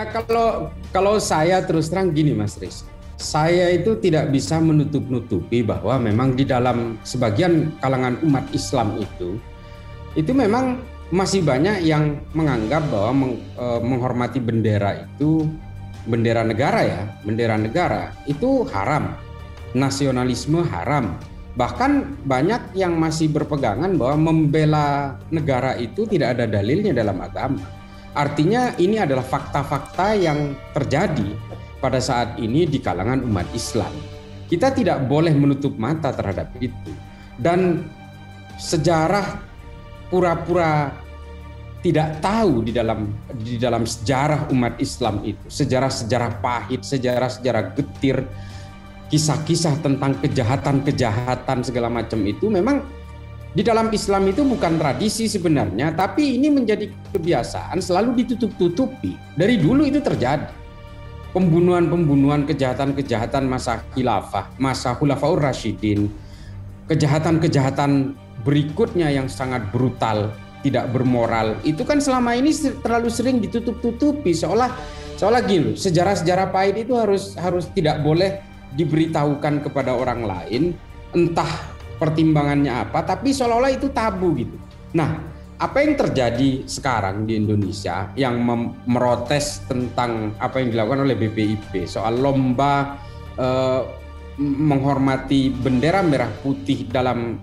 Ya kalau saya terus terang gini Mas Riz, saya itu tidak bisa menutup-nutupi bahwa memang di dalam sebagian kalangan umat Islam itu memang masih banyak yang menganggap bahwa menghormati bendera itu, bendera negara itu haram, nasionalisme haram. Bahkan banyak yang masih berpegangan bahwa membela negara itu tidak ada dalilnya dalam agama. Artinya ini adalah fakta-fakta yang terjadi pada saat ini di kalangan umat Islam. Kita tidak boleh menutup mata terhadap itu. Dan sejarah pura-pura tidak tahu di dalam sejarah umat Islam itu, sejarah-sejarah pahit, sejarah-sejarah getir, kisah-kisah tentang kejahatan-kejahatan segala macam itu memang di dalam Islam itu bukan tradisi sebenarnya, tapi ini menjadi kebiasaan selalu ditutup-tutupi. Dari dulu itu terjadi. Pembunuhan-pembunuhan, kejahatan-kejahatan masa khilafah, masa Khulafaur Rasyidin, kejahatan-kejahatan berikutnya yang sangat brutal, tidak bermoral, itu kan selama ini terlalu sering ditutup-tutupi seolah gini, sejarah-sejarah pahit itu harus tidak boleh diberitahukan kepada orang lain, entah pertimbangannya apa, tapi seolah-olah itu tabu gitu. Nah, apa yang terjadi sekarang di Indonesia yang merotes tentang apa yang dilakukan oleh BPIP soal lomba menghormati bendera merah putih dalam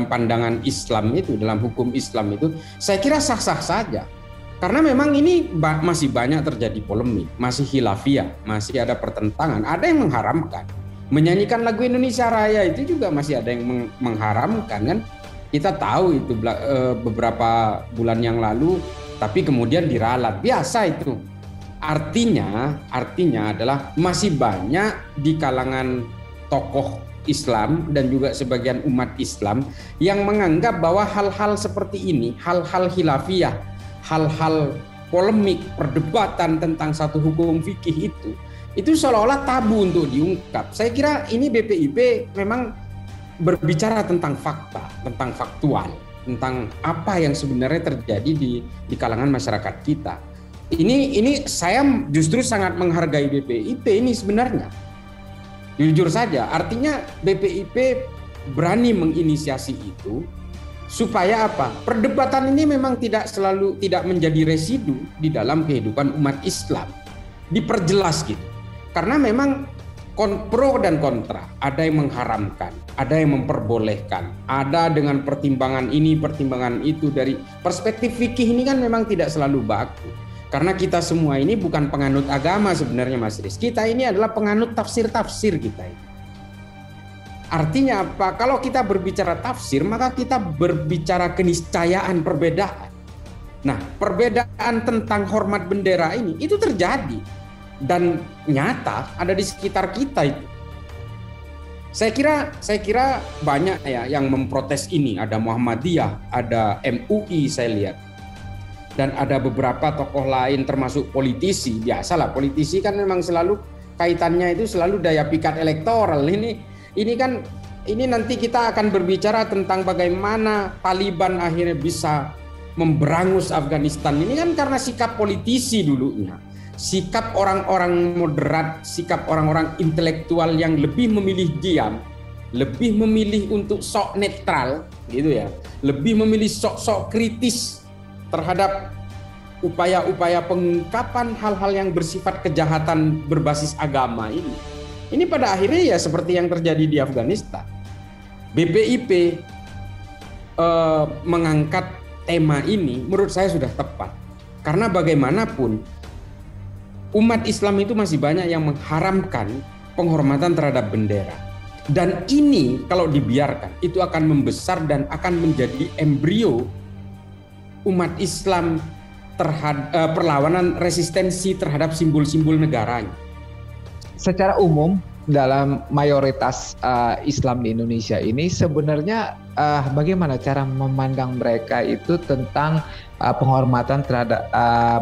pandangan Islam itu, dalam hukum Islam itu, saya kira sah-sah saja. Karena memang ini masih banyak terjadi polemik, masih khilafiyah, masih ada pertentangan, ada yang mengharamkan. Menyanyikan lagu Indonesia Raya itu juga masih ada yang mengharamkan kan. Kita tahu itu beberapa bulan yang lalu, tapi kemudian diralat. Biasa itu. Artinya adalah masih banyak di kalangan tokoh Islam dan juga sebagian umat Islam yang menganggap bahwa hal-hal seperti ini, hal-hal khilafiyah, hal-hal polemik, perdebatan tentang satu hukum fikih itu seolah-olah tabu untuk diungkap. Saya kira ini BPIP memang berbicara tentang fakta, tentang faktual, tentang apa yang sebenarnya terjadi di kalangan masyarakat kita. Ini saya justru sangat menghargai BPIP ini sebenarnya. Jujur saja, artinya BPIP berani menginisiasi itu supaya apa? Perdebatan ini memang tidak menjadi residu di dalam kehidupan umat Islam. Diperjelas gitu. Karena memang pro dan kontra, ada yang mengharamkan, ada yang memperbolehkan, ada dengan pertimbangan ini, pertimbangan itu. Dari perspektif fikih ini kan memang tidak selalu baku. Karena kita semua ini bukan penganut agama sebenarnya Mas Riz. Kita ini adalah penganut tafsir-tafsir kita ini. Artinya apa? Kalau kita berbicara tafsir, maka kita berbicara keniscayaan perbedaan. Nah, perbedaan tentang hormat bendera ini itu terjadi. Dan nyata ada di sekitar kita itu. Saya kira banyak ya yang memprotes ini. Ada Muhammadiyah, ada MUI saya lihat. Dan ada beberapa tokoh lain termasuk politisi. Biasalah politisi kan memang selalu kaitannya itu selalu daya pikat elektoral. Ini nanti kita akan berbicara tentang bagaimana Taliban akhirnya bisa memberangus Afghanistan. Ini kan karena sikap politisi dulunya. Sikap orang-orang moderat, sikap orang-orang intelektual yang lebih memilih diam, lebih memilih untuk sok netral gitu ya, lebih memilih sok-sok kritis terhadap upaya-upaya pengungkapan hal-hal yang bersifat kejahatan berbasis agama ini. Ini pada akhirnya ya seperti yang terjadi di Afghanistan. BPIP mengangkat tema ini menurut saya sudah tepat. Karena bagaimanapun umat Islam itu masih banyak yang mengharamkan penghormatan terhadap bendera. Dan ini kalau dibiarkan itu akan membesar dan akan menjadi embrio umat Islam terhadap perlawanan resistensi terhadap simbol-simbol negaranya. Secara umum dalam mayoritas Islam di Indonesia ini sebenarnya bagaimana cara memandang mereka itu tentang penghormatan terhadap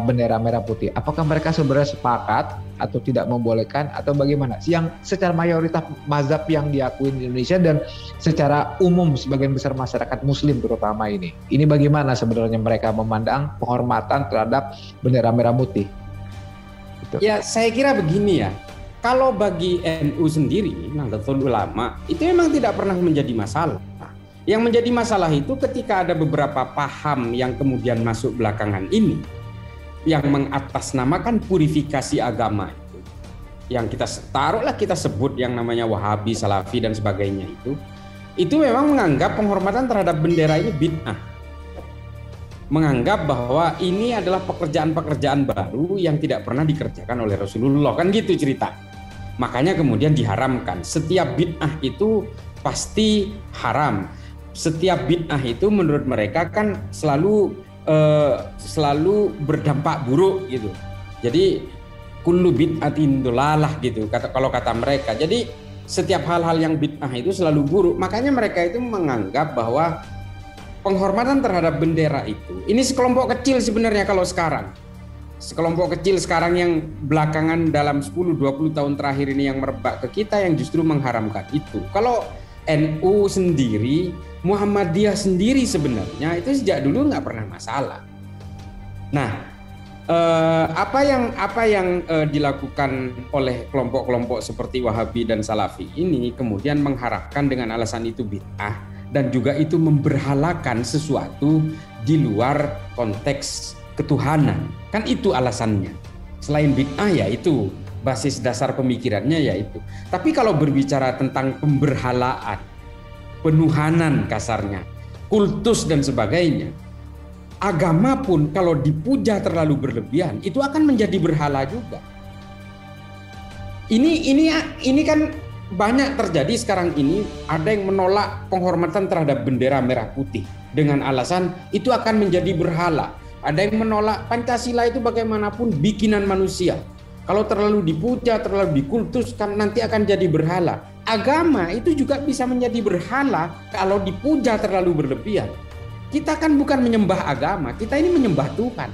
bendera merah putih? Apakah mereka sebenarnya sepakat atau tidak membolehkan atau bagaimana? Yang secara mayoritas mazhab yang diakui di Indonesia dan secara umum sebagian besar masyarakat Muslim terutama ini bagaimana sebenarnya mereka memandang penghormatan terhadap bendera merah putih? Gitu. itu? Ya, saya kira begini ya. Kalau bagi NU sendiri, Nahdlatul Ulama, itu memang tidak pernah menjadi masalah. Yang menjadi masalah itu ketika ada beberapa paham yang kemudian masuk belakangan ini, yang mengatasnamakan purifikasi agama itu, yang kita taruhlah kita sebut yang namanya Wahabi, Salafi dan sebagainya itu memang menganggap penghormatan terhadap bendera ini bid'ah. Menganggap bahwa ini adalah pekerjaan-pekerjaan baru yang tidak pernah dikerjakan oleh Rasulullah, kan gitu cerita. Makanya kemudian diharamkan. Setiap bid'ah itu pasti haram. Setiap bid'ah itu menurut mereka kan selalu berdampak buruk gitu. Jadi kullu bid'atin dolalah gitu kalau kata mereka. Jadi setiap hal-hal yang bid'ah itu selalu buruk. Makanya mereka itu menganggap bahwa penghormatan terhadap bendera itu, ini sekelompok kecil sebenarnya kalau sekarang. Sekelompok kecil sekarang yang belakangan dalam 10-20 tahun terakhir ini yang merebak ke kita yang justru mengharamkan itu. Kalau NU sendiri, Muhammadiyah sendiri sebenarnya itu sejak dulu nggak pernah masalah. Nah, apa yang dilakukan oleh kelompok-kelompok seperti Wahabi dan Salafi ini kemudian mengharapkan dengan alasan itu bid'ah dan juga itu memberhalakan sesuatu di luar konteks ketuhanan, kan itu alasannya. Selain bid'ah ya itu basis dasar pemikirannya ya itu. Tapi kalau berbicara tentang pemberhalaan, penuhanan kasarnya, kultus dan sebagainya, agama pun kalau dipuja terlalu berlebihan itu akan menjadi berhala juga. Ini kan banyak terjadi sekarang ini, ada yang menolak penghormatan terhadap bendera merah putih dengan alasan itu akan menjadi berhala. Ada yang menolak Pancasila itu bagaimanapun bikinan manusia. Kalau terlalu dipuja, terlalu dikultuskan nanti akan jadi berhala. Agama itu juga bisa menjadi berhala kalau dipuja terlalu berlebihan. Kita kan bukan menyembah agama, kita ini menyembah Tuhan.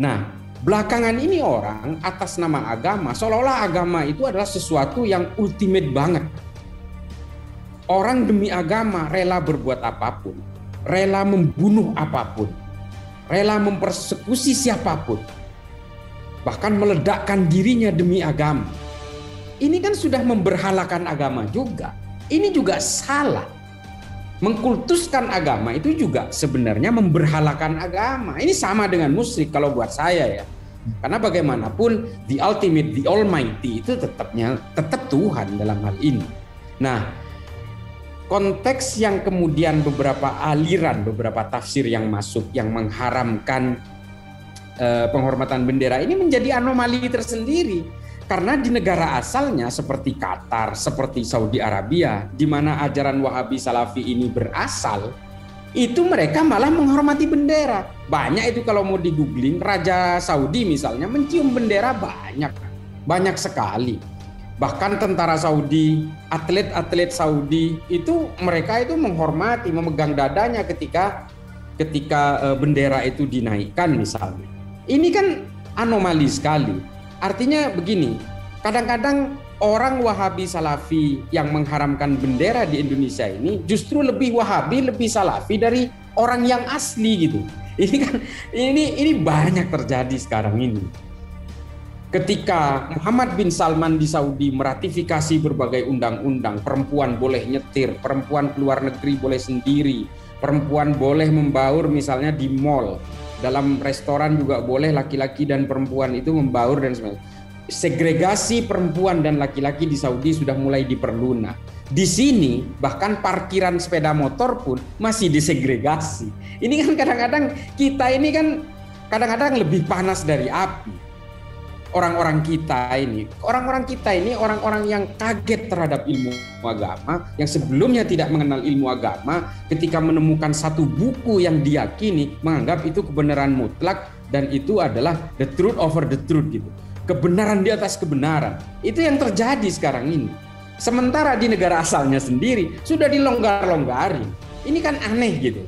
Nah, belakangan ini orang atas nama agama, seolah-olah agama itu adalah sesuatu yang ultimate banget. Orang demi agama rela berbuat apapun, rela membunuh apapun, rela mempersekusi siapapun, bahkan meledakkan dirinya demi agama. Ini kan sudah memberhalakan agama juga. Ini juga salah. Mengkultuskan agama itu juga sebenarnya memberhalakan agama. Ini sama dengan musyrik kalau buat saya ya. Karena bagaimanapun the ultimate, the almighty itu tetap Tuhan dalam hal ini. Nah, konteks yang kemudian beberapa aliran, beberapa tafsir yang masuk yang mengharamkan penghormatan bendera ini menjadi anomali tersendiri. Karena di negara asalnya seperti Qatar, seperti Saudi Arabia, di mana ajaran Wahabi Salafi ini berasal, itu mereka malah menghormati bendera. Banyak itu kalau mau di-googling, Raja Saudi misalnya mencium bendera banyak sekali. Bahkan tentara Saudi, atlet-atlet Saudi itu mereka itu menghormati, memegang dadanya ketika bendera itu dinaikkan misalnya. Ini kan anomali sekali. Artinya begini, kadang-kadang orang Wahabi Salafi yang mengharamkan bendera di Indonesia ini justru lebih Wahabi, lebih Salafi dari orang yang asli gitu. Ini banyak terjadi sekarang ini. Ketika Muhammad bin Salman di Saudi meratifikasi berbagai undang-undang, perempuan boleh nyetir, perempuan keluar negeri boleh sendiri, perempuan boleh membaur misalnya di mall, dalam restoran juga boleh laki-laki dan perempuan itu membaur dan sebagainya. Segregasi perempuan dan laki-laki di Saudi sudah mulai diperlunak. Di sini bahkan parkiran sepeda motor pun masih disegregasi. Ini kan kadang-kadang kita ini kan kadang-kadang lebih panas dari api. Orang-orang kita ini orang-orang yang kaget terhadap ilmu agama, yang sebelumnya tidak mengenal ilmu agama, ketika menemukan satu buku yang diyakini menganggap itu kebenaran mutlak dan itu adalah the truth over the truth gitu. Kebenaran di atas kebenaran. Itu yang terjadi sekarang ini. Sementara di negara asalnya sendiri sudah dilonggar-longgarin. Ini kan aneh gitu.